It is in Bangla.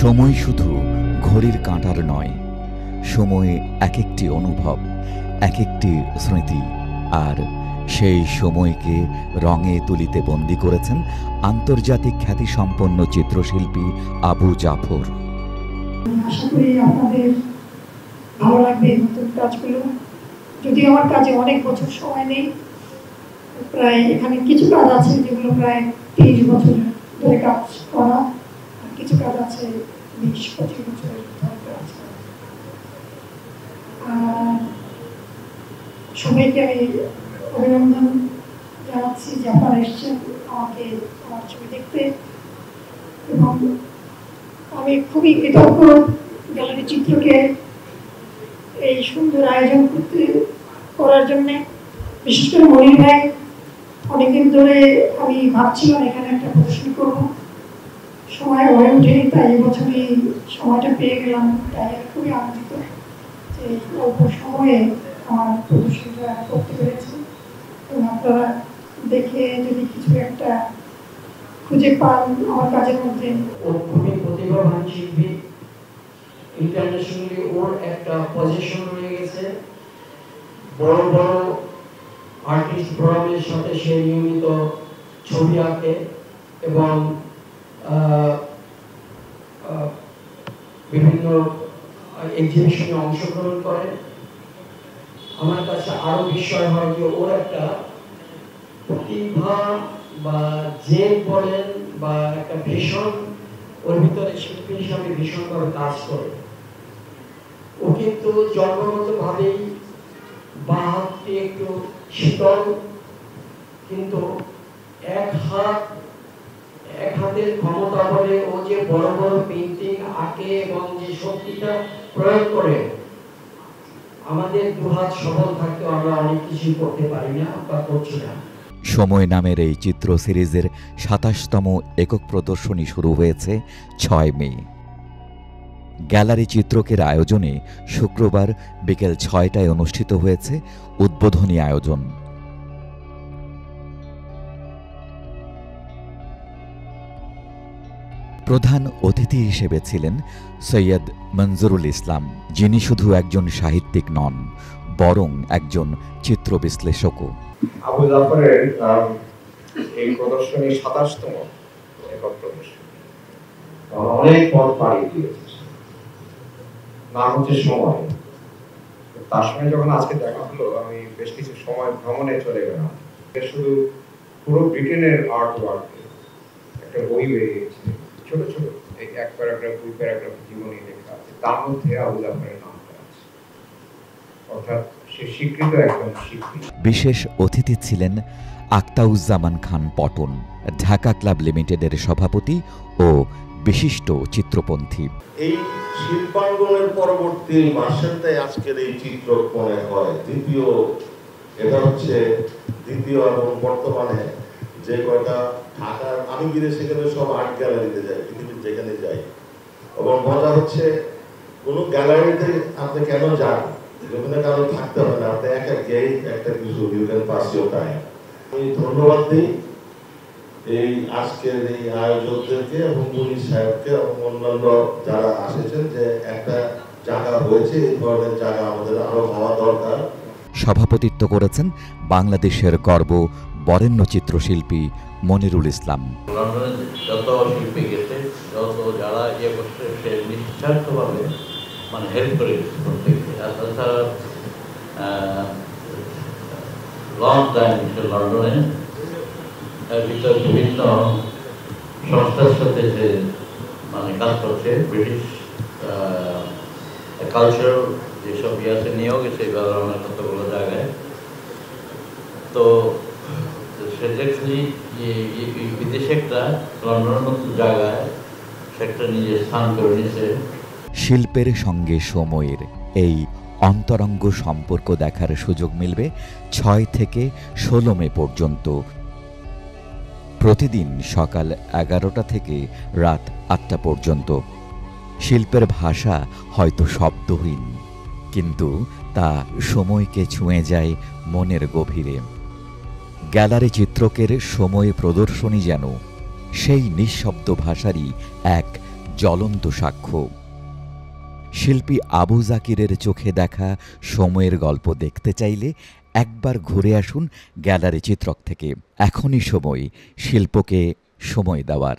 সময় শুধু ঘড়ির কাঁটার নয়, সময় এক একটি অনুভব, এক একটি স্মৃতি। আর সেই সময়কে রঙে তুলিতে বন্দী করেছেন আন্তর্জাতিক খ্যাতিসম্পন্ন চিত্রশিল্পী আবু জাফর। আশা করি আপনাদের ভালো লাগবে নতুন কাজগুলো। যদিও আমার কাজে অনেক বছর সময় নেই, প্রায় এখানে কিছু কাজ আছে যেগুলো প্রায় 30 বছর ধরে কাজ করা, আর কিছু কাজ আছে 20-25 বছর ধরে কাজ করা। আর সবাইকে আমি অভিনন্দন জানাচ্ছি যে আপনারা এসেছেন আমাকে আমার ছবি দেখতে, এবং আমি খুবই কৃতজ্ঞ গ্যালারি চিত্রকে এই সুন্দর আয়োজন করার জন্যে, বিশেষ করে মনির ভাই। অনেকদিন ধরে আমি ভাবছিলাম এখানে একটা প্রদর্শনী করব, সময় হয়ে ওঠেনি, তাই এবছরই সময়টা পেয়ে গেলাম। তাই খুবই আনন্দিত যে অল্প সময়ে আমার প্রদর্শনীটা করতে পেরেছি। এবং আপনারা দেখে যদি কিছু একটা খুঁজে পান আমার কাজের মধ্যে। খুবই প্রতিভাবান শিল্পী, ইন্টারন্যাশনালি ওর একটা পজিশন রয়ে গেছে। বড় বড় আর্টিস্ট ফোরামের সাথে সে নিয়মিত ছবি আঁকে এবং বিভিন্ন এক্সিবিশনে অংশগ্রহণ করে। আমার কাছে আরো বিষয় হয় যে ওর একটা প্রতিভা বা যে বলেন বা একটা ভীষণ ওর ভিতরে শিল্পী হিসাবে ভীষণভাবে কাজ করে। ও কিন্তু জন্মগত ভাবেই বাঁ হাতটি একটু শীতল, কিন্তু এক হাতের ক্ষমতা বলে ও যে বড় বড় পেইন্টিং আঁকে এবং যে শক্তিটা প্রয়োগ করে, আমাদের দুহাত সবল থাকতেও আমরা অনেক কিছু করতে পারি না বা করছি না। সময় নামের এই চিত্র সিরিজের ২৭তম একক প্রদর্শনী শুরু হয়েছে ৬ মে। গ্যালারি চিত্রকের আয়োজনে শুক্রবার বিকেল ৬টায় অনুষ্ঠিত হয়েছে উদ্বোধনী আয়োজন। প্রধান অতিথি হিসেবে ছিলেন সৈয়দ মঞ্জুরুল ইসলাম, যিনি শুধু একজন সাহিত্যিক নন, বরং একজন চিত্র বিশ্লেষকও। আবু জাফরের এই প্রদর্শনী ২৭তম একক প্রদর্শনী, অনেক পথ পাড়ি দিয়েছে। নাম হচ্ছে সময়। তার সঙ্গে যখন আজকে দেখা হলো, আমি বেশ কিছু সময় ভ্রমণে চলে গেলাম। শুধু পুরো ব্রিটেনের আর্ট ওয়ার্ক একটা বই বেরিয়েছে, ছোট ছোট এই 1 প্যারাগ্রাফ 2 প্যারাগ্রাফ জীবনী লেখা আছে, তার মধ্যে আবু জাফরের নামটা আছে। অর্থাৎ সে স্বীকৃত একজন শিল্পী। বিশেষ অতিথি ছিলেন আক্তাউজ্জামান খান পটন, ঢাকা ক্লাব লিমিটেডের সভাপতি ও বিশিষ্ট চিত্রপন্থী। এই শিল্পাঙ্গনের পরবর্তী মাসেরটাই আজকের এই চিত্র মনে হয় দ্বিতীয়। এটা হচ্ছে দ্বিতীয়, এবং বর্তমানে যে কয়টা ঢাকার, আমি বিদেশে গেলে সব আর্ট গ্যালারিতে যাই, পৃথিবীর যেখানে যাই, এবং মজা হচ্ছে কোনো গ্যালারিতে আপনি কেন যান, যেখানে কারো থাকতে হবে না, আপনি একা গিয়েই একটা কিছু you can pass your time. আমি ধন্যবাদ দিই এই আজকের এই আয়োজকদেরকে এবং পুলিশ সাহেবকে এবং অন্যান্য যারা আসেছেন, যে একটা জায়গা হয়েছে, এই ধরনের জায়গা আমাদের আরো হওয়া দরকার। সভাপতিত্ব করেছেন বাংলাদেশের গর্ব বরেণ্য চিত্রশিল্পী মনিরুল ইসলাম। লন্ডনে যত শিল্পী গেছে, যত যারা ইয়ে করছে, সে নিঃস্বার্থভাবে মানে হেল্প করে প্রত্যেককে। আর তাছাড়া লং টাইম লন্ডনে ভিতর বিভিন্ন সংস্থার সাথে যে মানে কাজ করছে, ব্রিটিশ কালচার যেসব আছে নিয়েও গেছে এবার আমার কতগুলো জায়গায়। তো সেক্ষেত্রে বিদেশে একটা লন্ডনের মতো জায়গায় সে একটা নিজের স্থান করে নিয়েছে। শিল্পের সঙ্গে সময়ের এই অন্তরঙ্গ সম্পর্ক দেখার সুযোগ মিলবে ৬ থেকে ১৬ মে পর্যন্ত। প্রতিদিন সকাল ১১টা থেকে রাত ৮টা পর্যন্ত। শিল্পের ভাষা হয়তো শব্দহীন, কিন্তু তা সময়কে ছুঁয়ে যায় মনের গভীরে। গ্যালারি চিত্রকের সময় প্রদর্শনী যেন সেই নিঃশব্দ ভাষারই এক জ্বলন্ত সাক্ষ্য। শিল্পী আবু জাকিরের চোখে দেখা সময়ের গল্প দেখতে চাইলে একবার ঘুরে আসুন গ্যালারি চিত্রক থেকে। এখনই সময় শিল্পকে সময় দেওয়ার।